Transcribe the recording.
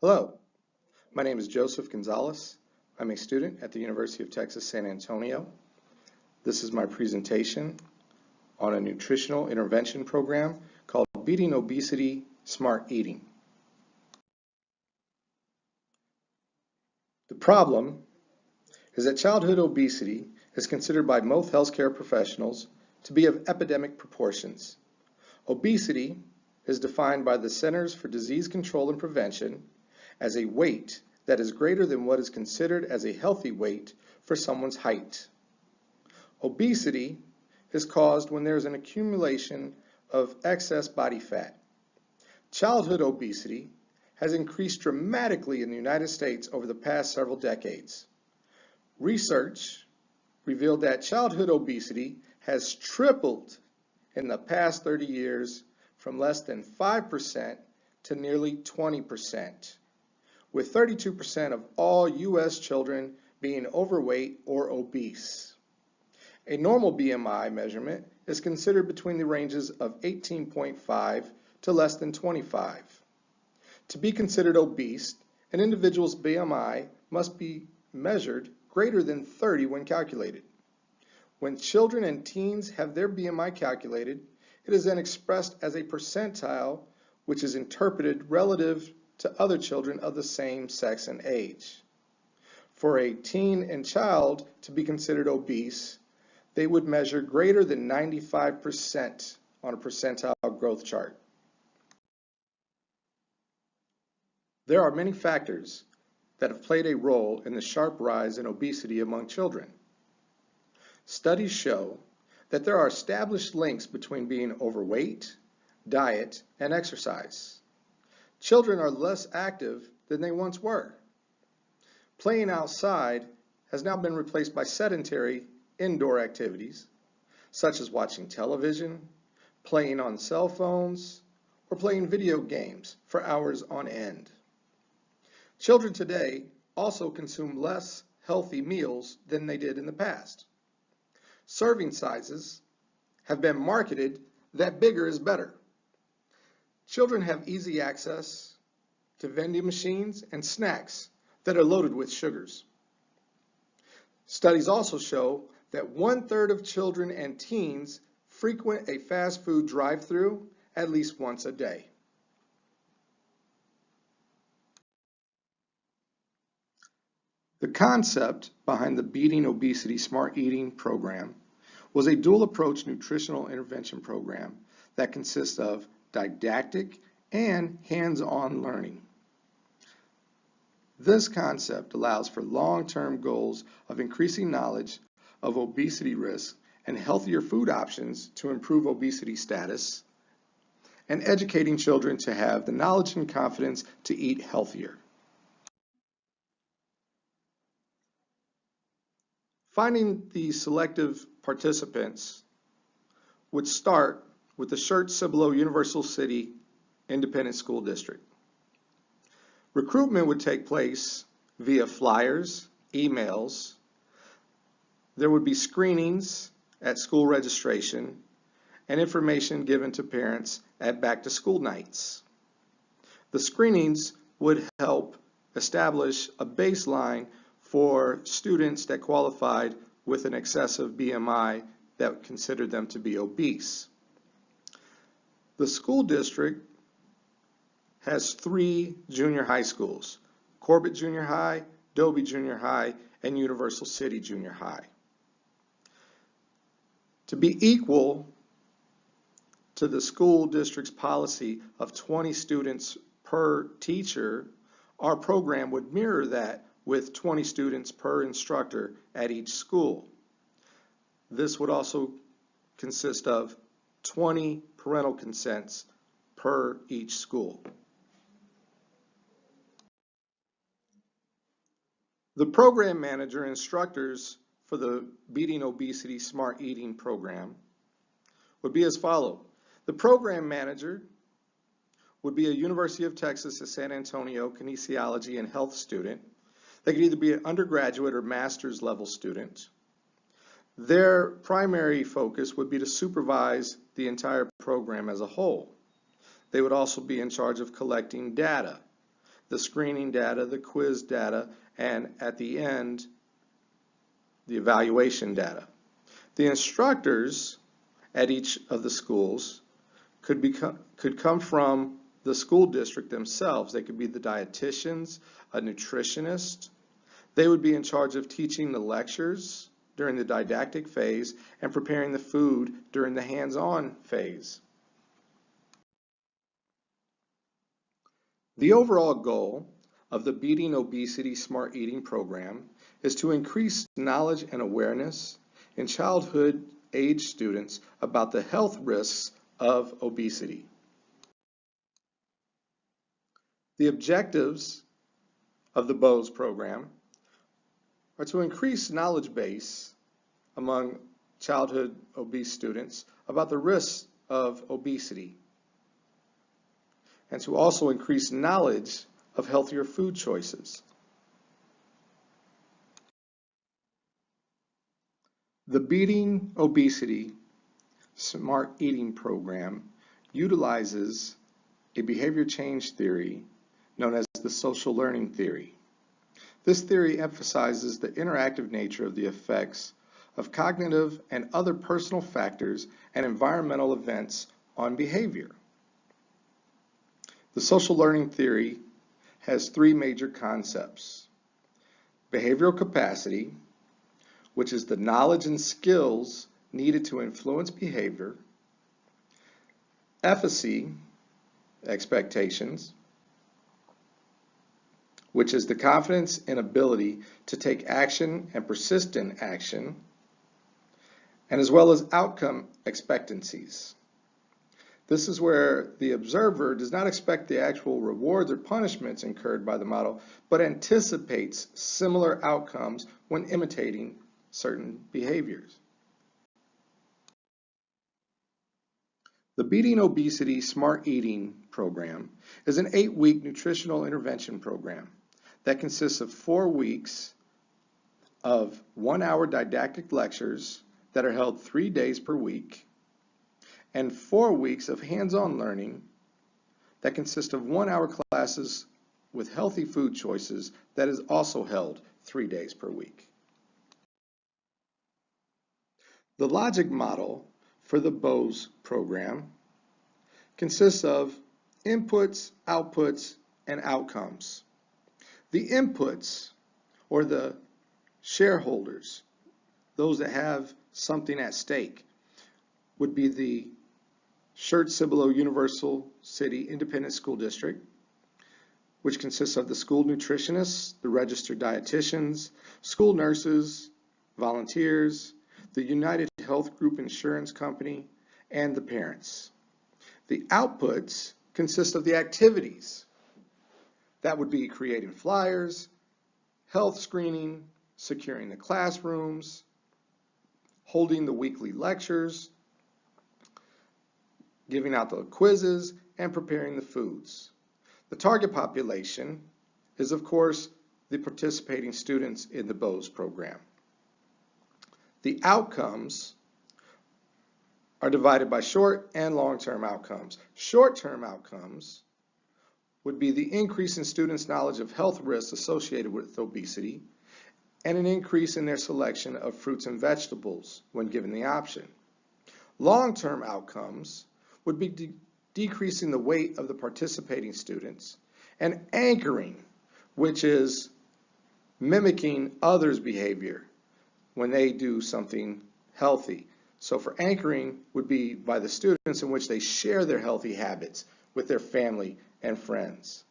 Hello, my name is Joseph Gonzalez. I'm a student at the University of Texas San Antonio. This is my presentation on a nutritional intervention program called Beating Obesity, Smart Eating. The problem is that childhood obesity is considered by most healthcare professionals to be of epidemic proportions. Obesity is defined by the Centers for Disease Control and Prevention as a weight that is greater than what is considered as a healthy weight for someone's height. Obesity is caused when there is an accumulation of excess body fat. Childhood obesity has increased dramatically in the United States over the past several decades. Research revealed that childhood obesity has tripled in the past 30 years from less than 5% to nearly 20%, with 32% of all U.S. children being overweight or obese. A normal BMI measurement is considered between the ranges of 18.5 to less than 25. To be considered obese, an individual's BMI must be measured greater than 30 when calculated. When children and teens have their BMI calculated, it is then expressed as a percentile, which is interpreted relative to other children of the same sex and age. For a teen and child to be considered obese, they would measure greater than 95% on a percentile growth chart. There are many factors that have played a role in the sharp rise in obesity among children. Studies show that there are established links between being overweight, diet, and exercise. Children are less active than they once were. Playing outside has now been replaced by sedentary indoor activities, such as watching television, playing on cell phones, or playing video games for hours on end. Children today also consume less healthy meals than they did in the past. Serving sizes have been marketed that bigger is better. Children have easy access to vending machines and snacks that are loaded with sugars. Studies also show that 1/3 of children and teens frequent a fast food drive-through at least once a day. The concept behind the Beating Obesity Smart Eating program was a dual approach nutritional intervention program that consists of didactic and hands-on learning. This concept allows for long-term goals of increasing knowledge of obesity risk and healthier food options to improve obesity status, and educating children to have the knowledge and confidence to eat healthier. Finding the selective participants would start with the Church-Cibolo Universal City Independent School District. Recruitment would take place via flyers, emails. There would be screenings at school registration and information given to parents at back-to-school nights. The screenings would help establish a baseline for students that qualified with an excessive BMI that considered them to be obese. The school district has 3 junior high schools: Corbett Junior High, Dobie Junior High, and Universal City Junior High. To be equal to the school district's policy of 20 students per teacher, our program would mirror that with 20 students per instructor at each school. This would also consist of 20 parental consents per each school. The program manager and instructors for the Beating Obesity Smart Eating program would be as follows. The program manager would be a University of Texas at San Antonio kinesiology and health student. They could either be an undergraduate or master's level student. Their primary focus would be to supervise the entire program as a whole. They would also be in charge of collecting data. the screening data, the quiz data, and at the end, the evaluation data. The instructors at each of the schools could come from the school district themselves. They could be the dietitians, a nutritionist. They would be in charge of teaching the lectures during the didactic phase and preparing the food during the hands-on phase. The overall goal of the Beating Obesity Smart Eating program is to increase knowledge and awareness in childhood age students about the health risks of obesity. The objectives of the BOWS program are to increase knowledge base among childhood obese students about the risks of obesity, and to also increase knowledge of healthier food choices. The Beating Obesity Smart Eating program utilizes a behavior change theory known as the social learning theory. This theory emphasizes the interactive nature of the effects of cognitive and other personal factors and environmental events on behavior. The social learning theory has three major concepts: behavioral capacity, which is the knowledge and skills needed to influence behavior; efficacy, expectations, which is the confidence and ability to take action and persist in action, and as well as outcome expectancies. This is where the observer does not expect the actual rewards or punishments incurred by the model, but anticipates similar outcomes when imitating certain behaviors. The Beating Obesity Smart Eating program is an 8-week nutritional intervention program that consists of 4 weeks of 1-hour didactic lectures that are held 3 days per week, and 4 weeks of hands-on learning that consist of 1-hour classes with healthy food choices that is also held 3 days per week. The logic model for the BOWS program consists of inputs, outputs, and outcomes. The inputs, or the shareholders, those that have something at stake, would be the Schertz-Cibolo Universal City Independent School District, which consists of the school nutritionists, the registered dietitians, school nurses, volunteers, the United Health Group Insurance Company, and the parents. The outputs consist of the activities. That would be creating flyers, health screening, securing the classrooms, holding the weekly lectures, giving out the quizzes, and preparing the foods. The target population is, of course, the participating students in the BOWS program. The outcomes are divided by short and long-term outcomes. Short-term outcomes would be the increase in students' knowledge of health risks associated with obesity and an increase in their selection of fruits and vegetables when given the option. Long-term outcomes would be decreasing the weight of the participating students, and anchoring, which is mimicking others' behavior when they do something healthy. So for anchoring would be by the students in which they share their healthy habits with their family and friends.